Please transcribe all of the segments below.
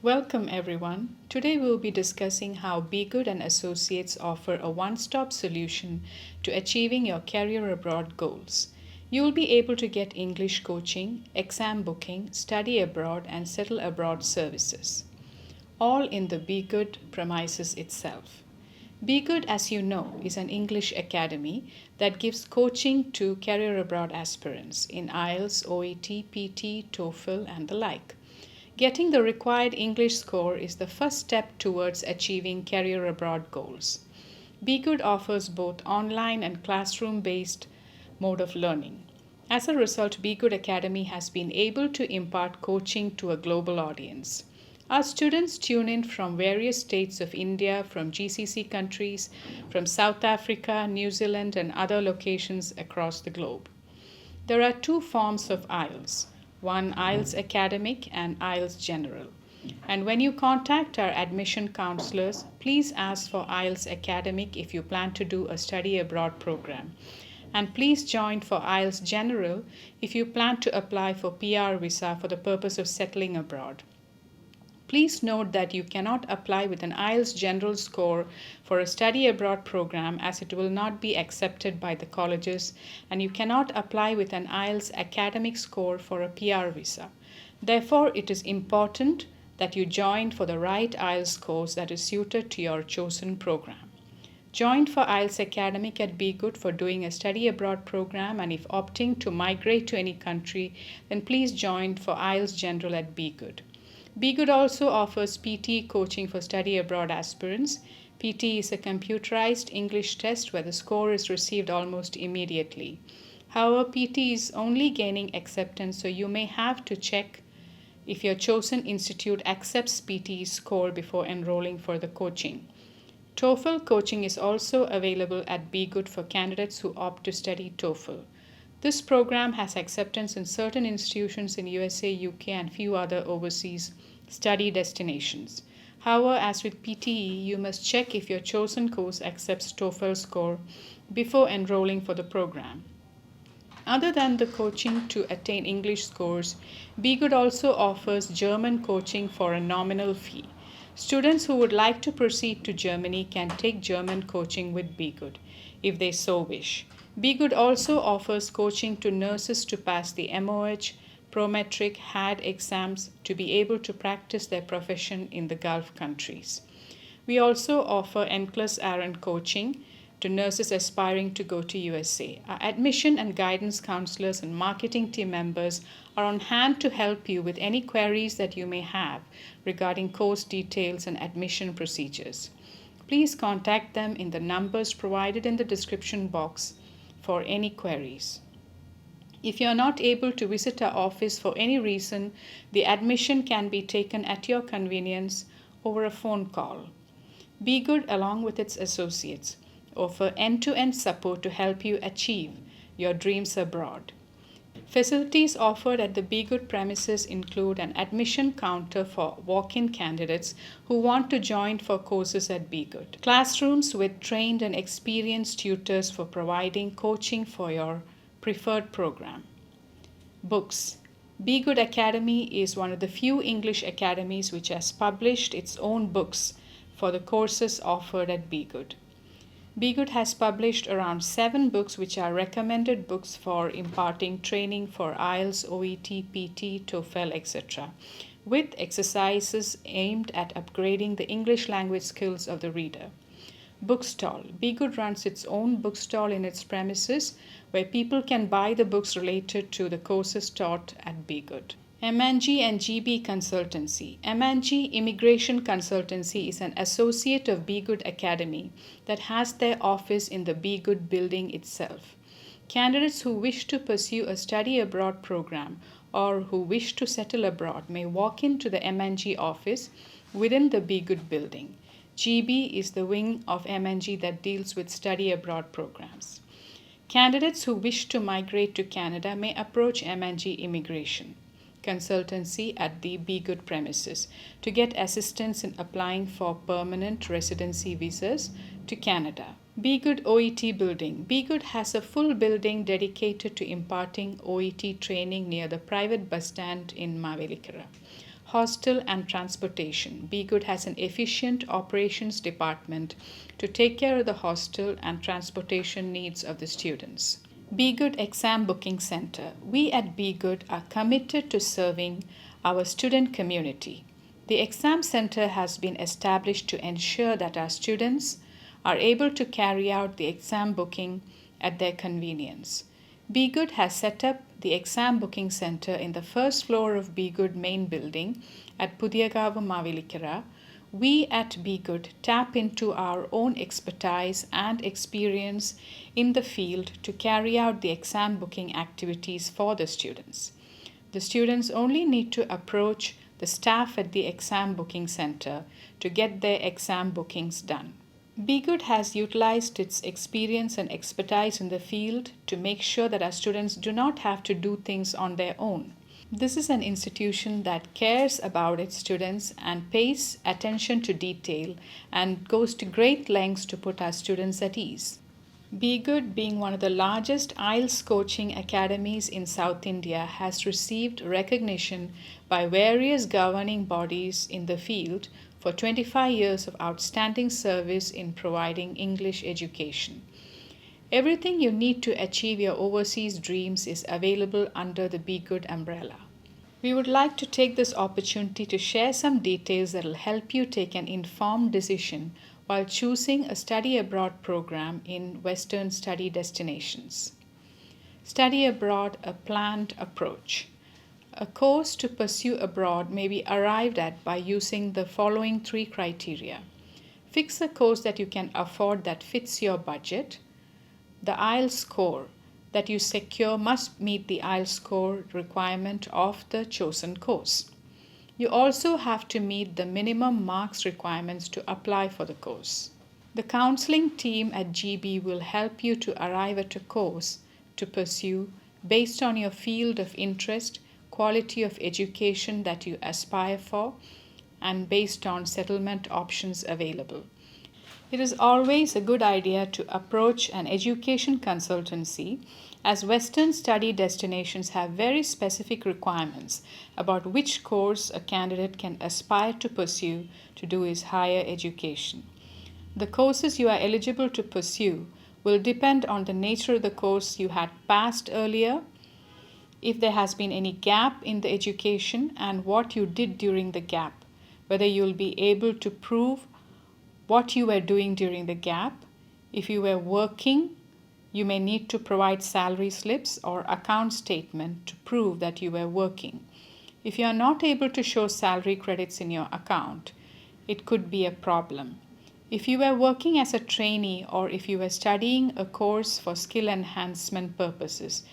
Welcome everyone. Today we'll be discussing how B-GHUD and Associates offer a one-stop solution to achieving your career abroad goals. You will be able to get English coaching, exam booking, study abroad and settle abroad services, all in the B-GHUD premises itself. B-GHUD, as you know, is an English academy that gives coaching to career abroad aspirants in IELTS, OET, PT, TOEFL and the like. Getting the required English score is the first step towards achieving career abroad goals. B-GHUD offers both online and classroom-based mode of learning. As a result, B-GHUD Academy has been able to impart coaching to a global audience. Our students tune in from various states of India, from GCC countries, from South Africa, New Zealand, and other locations across the globe. There are two forms of IELTS. One IELTS Academic and IELTS General. And when you contact our admission counselors, please ask for IELTS Academic if you plan to do a study abroad program. And please join for IELTS General if you plan to apply for PR visa for the purpose of settling abroad. Please note that you cannot apply with an IELTS General score for a study abroad program as it will not be accepted by the colleges, and you cannot apply with an IELTS Academic score for a PR visa. Therefore, it is important that you join for the right IELTS course that is suited to your chosen program. Join for IELTS Academic at B-GHUD for doing a study abroad program, and if opting to migrate to any country, then please join for IELTS General at B-GHUD. B-GHUD also offers PT coaching for study abroad aspirants. PT is a computerized English test where the score is received almost immediately. However, PT is only gaining acceptance, so you may have to check if your chosen institute accepts PT score before enrolling for the coaching. Toefl Coaching is also available at B-GHUD for candidates who opt to study TOEFL. This program has acceptance in certain institutions in USA, UK, and few other overseas study destinations. However, as with PTE, you must check if your chosen course accepts TOEFL score before enrolling for the program. Other than the coaching to attain English scores, B-GHUD also offers German coaching for a nominal fee. Students who would like to proceed to Germany can take German coaching with B-GHUD if they so wish. B-GHUD also offers coaching to nurses to pass the MOH, PROMETRIC, HAAD exams to be able to practice their profession in the Gulf countries. We also offer NCLEX-RN coaching to nurses aspiring to go to USA. Our admission and guidance counselors and marketing team members are on hand to help you with any queries that you may have regarding course details and admission procedures. Please contact them in the numbers provided in the description box for any queries. If you are not able to visit our office for any reason, the admission can be taken at your convenience over a phone call. B-GHUD, along with its associates, offer end-to-end support to help you achieve your dreams abroad. Facilities offered at the B-GHUD premises include an admission counter for walk-in candidates who want to join for courses at B-GHUD, classrooms with trained and experienced tutors for providing coaching for your preferred program. Books. B-GHUD Academy is one of the few English academies which has published its own books for the courses offered at B-GHUD. B-GHUD has published around 7 books which are recommended books for imparting training for IELTS, OET, PT, TOEFL, etc., with exercises aimed at upgrading the English language skills of the reader. Bookstall. B-GHUD runs its own bookstall in its premises where people can buy the books related to the courses taught at B-GHUD. M&G and Geebee Consultancy. M&G Immigration Consultancy is an associate of B-GHUD Academy that has their office in the B-GHUD building itself. Candidates who wish to pursue a study abroad program or who wish to settle abroad may walk into the M&G office within the B-GHUD building. Geebee is the wing of M&G that deals with study abroad programs. Candidates who wish to migrate to Canada may approach M&G Immigration Consultancy at the B-GHUD premises to get assistance in applying for permanent residency visas to Canada. B-GHUD OET Building. B-GHUD has a full building dedicated to imparting OET training near the private bus stand in Mavelikara. Hostel and Transportation. B-GHUD has an efficient operations department to take care of the hostel and transportation needs of the students. B-GHUD Exam Booking Center. We at B-GHUD are committed to serving our student community. The exam center has been established to ensure that our students are able to carry out the exam booking at their convenience. B-GHUD has set up the exam booking center in the first floor of B-GHUD main building at Pudiyagavu Mavelikara. We at B-GHUD tap into our own expertise and experience in the field to carry out the exam booking activities for the students. The students only need to approach the staff at the exam booking center to get their exam bookings done. B-GHUD has utilized its experience and expertise in the field to make sure that our students do not have to do things on their own. This is an institution that cares about its students and pays attention to detail and goes to great lengths to put our students at ease. B-GHUD, being one of the largest IELTS coaching academies in South India, has received recognition by various governing bodies in the field for 25 years of outstanding service in providing English education. Everything you need to achieve your overseas dreams is available under the B-GHUD umbrella. We would like to take this opportunity to share some details that will help you take an informed decision while choosing a study abroad program in Western study destinations. Study abroad, a planned approach. A course to pursue abroad may be arrived at by using the following 3 criteria. Fix a course that you can afford that fits your budget. The IELTS score that you secure must meet the IELTS score requirement of the chosen course. You also have to meet the minimum marks requirements to apply for the course. The counseling team at Geebee will help you to arrive at a course to pursue based on your field of interest, quality of education that you aspire for, and based on settlement options available. It is always a good idea to approach an education consultancy, as Western study destinations have very specific requirements about which course a candidate can aspire to pursue to do his higher education. The courses you are eligible to pursue will depend on the nature of the course you had passed earlier, if there has been any gap in the education, and what you did during the gap, whether you will be able to prove what you were doing during the gap. If you were working, you may need to provide salary slips or account statement to prove that you were working. If you are not able to show salary credits in your account, it could be a problem. If you were working as a trainee or if you were studying a course for skill enhancement purposes,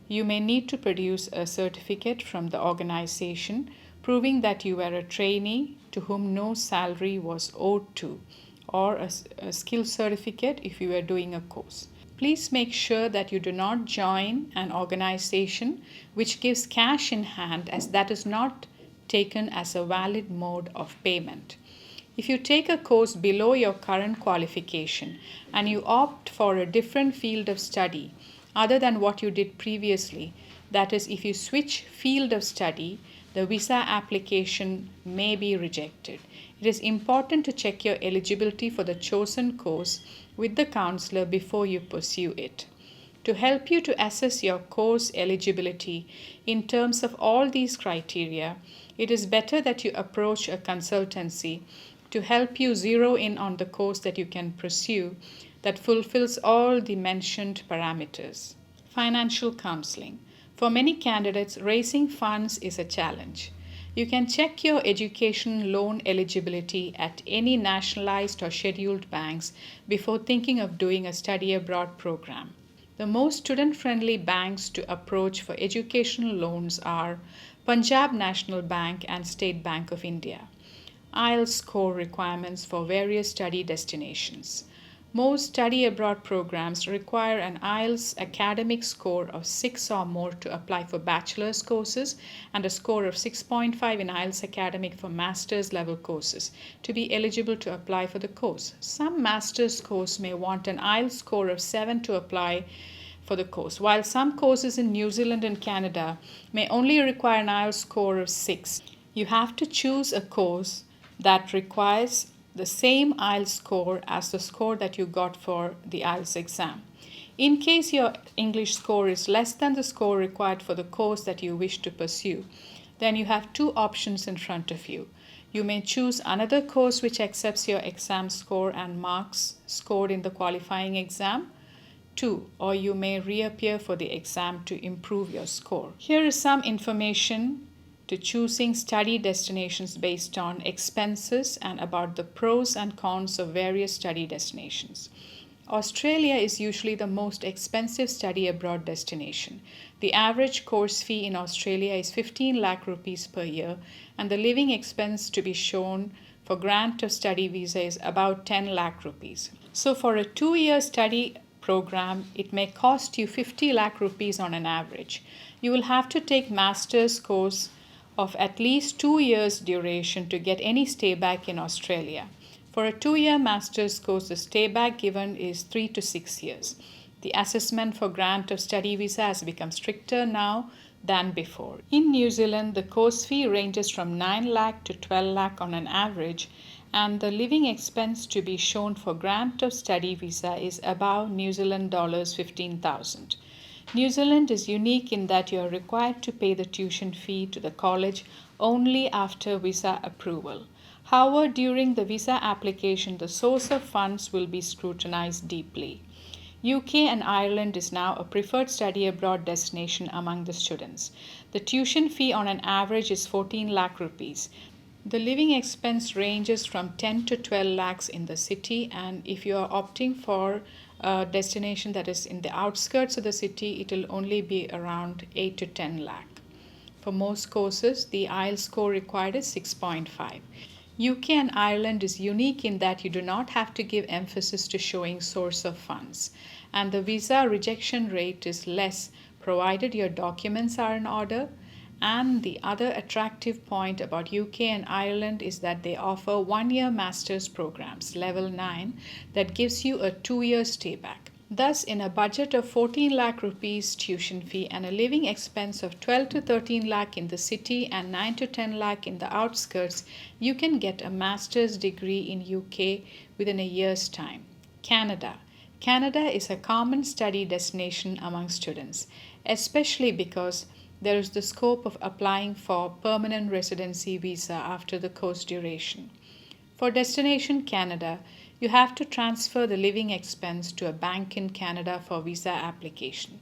you may need to produce a certificate from the organization proving that you were a trainee to whom no salary was owed to, or a skill certificate if you were doing a course. Please make sure that you do not join an organization which gives cash in hand, as that is not taken as a valid mode of payment. If you take a course below your current qualification and you opt for a different field of study other than what you did previously, that is, if you switch field of study, the visa application may be rejected. It is important to check your eligibility for the chosen course with the counselor before you pursue it. To help you to assess your course eligibility in terms of all these criteria, it is better that you approach a consultancy to help you zero in on the course that you can pursue that fulfills all the mentioned parameters. Financial counseling. For many candidates, raising funds is a challenge. You can check your education loan eligibility at any nationalized or scheduled banks before thinking of doing a study abroad program. The most student-friendly banks to approach for educational loans are Punjab National Bank and State Bank of India. IELTS score requirements for various study destinations. Most study abroad programs require an IELTS academic score of 6 or more to apply for bachelor's courses and a score of 6.5 in IELTS academic for master's level courses to be eligible to apply for the course. Some master's course may want an IELTS score of 7 to apply for the course, while some courses in New Zealand and Canada may only require an IELTS score of 6. you have to choose a course that requires the same IELTS score as the score that you got for the IELTS exam. In case your English score is less than the score required for the course that you wish to pursue, then you have two options in front of you. You may choose another course which accepts your exam score and marks scored in the qualifying exam. 2. Or you may reappear for the exam to improve your score. Here is some information to choosing study destinations based on expenses and about the pros and cons of various study destinations. Australia is usually the most expensive study abroad destination. The average course fee in Australia is 15 lakh rupees per year, and the living expense to be shown for grant of study visa is about 10 lakh rupees. So for a 2-year study program, it may cost you 50 lakh rupees on an average. You will have to take master's course of at least 2 years duration to get any stay back in Australia. For a 2-year master's course, the stay back given is 3 to 6 years. The assessment for grant of study visa has become stricter now than before. In New Zealand, the course fee ranges from 9 lakh to 12 lakh on an average, and the living expense to be shown for grant of study visa is above New Zealand dollars 15,000. New Zealand is unique in that you are required to pay the tuition fee to the college only after visa approval. However, during the visa application, the source of funds will be scrutinized deeply. UK and Ireland is now a preferred study abroad destination among the students. The tuition fee on an average is 14 lakh rupees. The living expense ranges from 10 to 12 lakhs in the city, and if you are opting for a destination that is in the outskirts of the city, it will only be around 8 to 10 lakh. For most courses, the IELTS score required is 6.5. UK and Ireland is unique in that you do not have to give emphasis to showing source of funds, and the visa rejection rate is less provided your documents are in order. And the other attractive point about UK and Ireland is that they offer 1-year master's programs, level 9, that gives you a 2-year stay back. Thus, in a budget of 14 lakh rupees tuition fee and a living expense of 12 to 13 lakh in the city and 9 to 10 lakh in the outskirts, you can get a master's degree in UK within a year's time. Canada. Canada is a common study destination among students, especially because there is the scope of applying for permanent residency visa after the course duration. For Destination Canada, you have to transfer the living expense to a bank in Canada for visa application.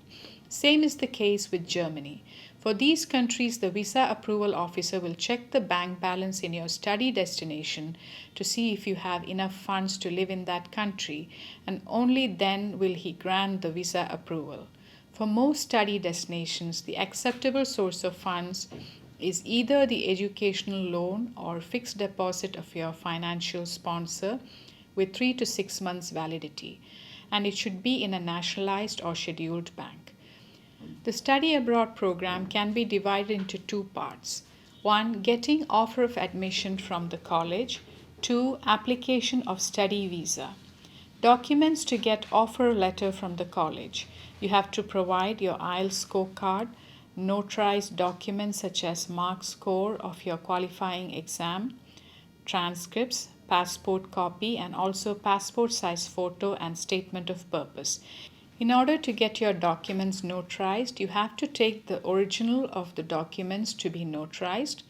Same is the case with Germany. For these countries, the visa approval officer will check the bank balance in your study destination to see if you have enough funds to live in that country, and only then will he grant the visa approval. For most study destinations, the acceptable source of funds is either the educational loan or fixed deposit of your financial sponsor with 3 to 6 months validity, and it should be in a nationalized or scheduled bank. The study abroad program can be divided into 2 parts. 1. Getting offer of admission from the college. 2. Application of study visa. Documents to get offer letter from the college. You have to provide your IELTS scorecard, notarized documents such as mark score of your qualifying exam, transcripts, passport copy, and also passport size photo and statement of purpose. In order to get your documents notarized, you have to take the original of the documents to be notarized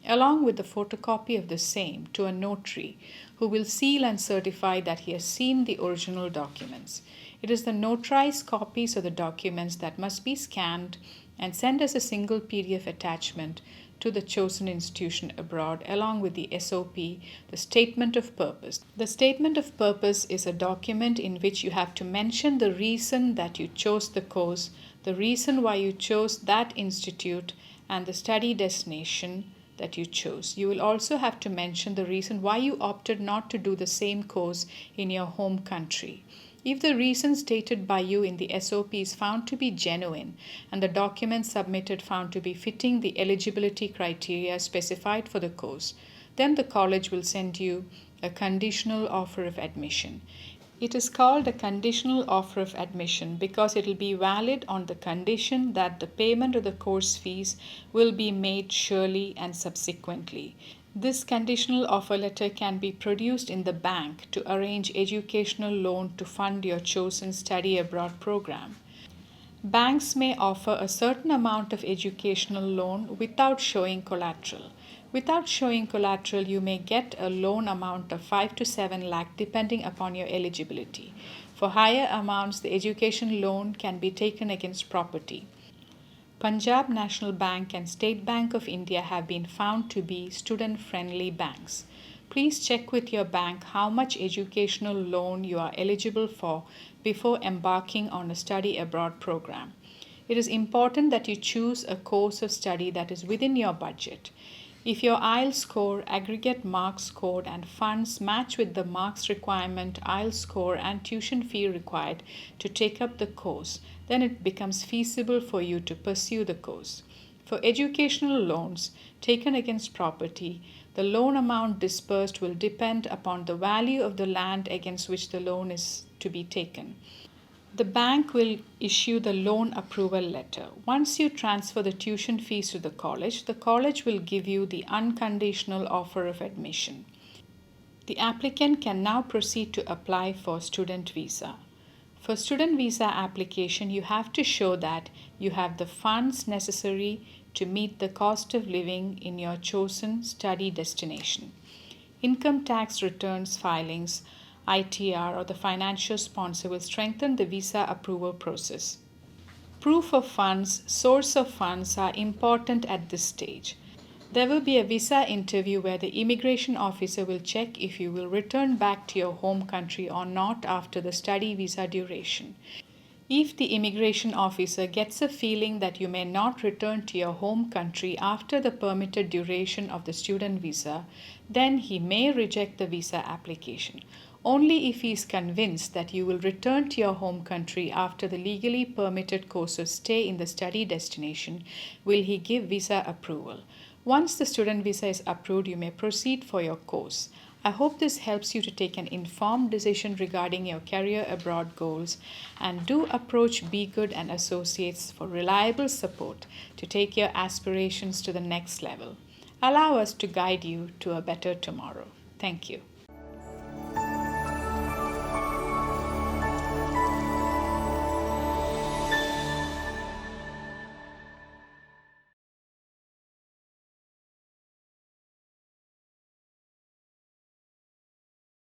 along with the photocopy of the same to a notary who will seal and certify that he has seen the original documents. It is the notarized copies of the documents that must be scanned and sent as a single PDF attachment to the chosen institution abroad along with the SOP, the Statement of Purpose. The Statement of Purpose is a document in which you have to mention the reason that you chose the course, the reason why you chose that institute, and the study destination that you chose. You will also have to mention the reason why you opted not to do the same course in your home country. If the reason stated by you in the SOP is found to be genuine and the documents submitted found to be fitting the eligibility criteria specified for the course, then the college will send you a conditional offer of admission. It is called a conditional offer of admission because it will be valid on the condition that the payment of the course fees will be made surely and subsequently. This conditional offer letter can be produced in the bank to arrange educational loan to fund your chosen study abroad program. Banks may offer a certain amount of educational loan without showing collateral. Without showing collateral, you may get a loan amount of 5 to 7 lakh depending upon your eligibility. For higher amounts, the education loan can be taken against property. Punjab National Bank and State Bank of India have been found to be student-friendly banks. Please check with your bank how much educational loan you are eligible for before embarking on a study abroad program. It is important that you choose a course of study that is within your budget. If your IELTS score, aggregate marks scored, and funds match with the marks requirement, IELTS score, and tuition fee required to take up the course, then it becomes feasible for you to pursue the course. For educational loans taken against property, the loan amount disbursed will depend upon the value of the land against which the loan is to be taken. The bank will issue the loan approval letter. Once you transfer the tuition fees to the college will give you the unconditional offer of admission. The applicant can now proceed to apply for student visa. For student visa application, you have to show that you have the funds necessary to meet the cost of living in your chosen study destination. Income tax returns filings, ITR, or the financial sponsor will strengthen the visa approval process. Proof of funds, source of funds are important at this stage. There will be a visa interview where the immigration officer will check if you will return back to your home country or not after the study visa duration. If the immigration officer gets a feeling that you may not return to your home country after the permitted duration of the student visa, then he may reject the visa application. Only if he is convinced that you will return to your home country after the legally permitted course of stay in the study destination will he give visa approval. Once the student visa is approved, you may proceed for your course. I hope this helps you to take an informed decision regarding your career abroad goals, and do approach B-GHUD and Associates for reliable support to take your aspirations to the next level. Allow us to guide you to a better tomorrow. Thank you.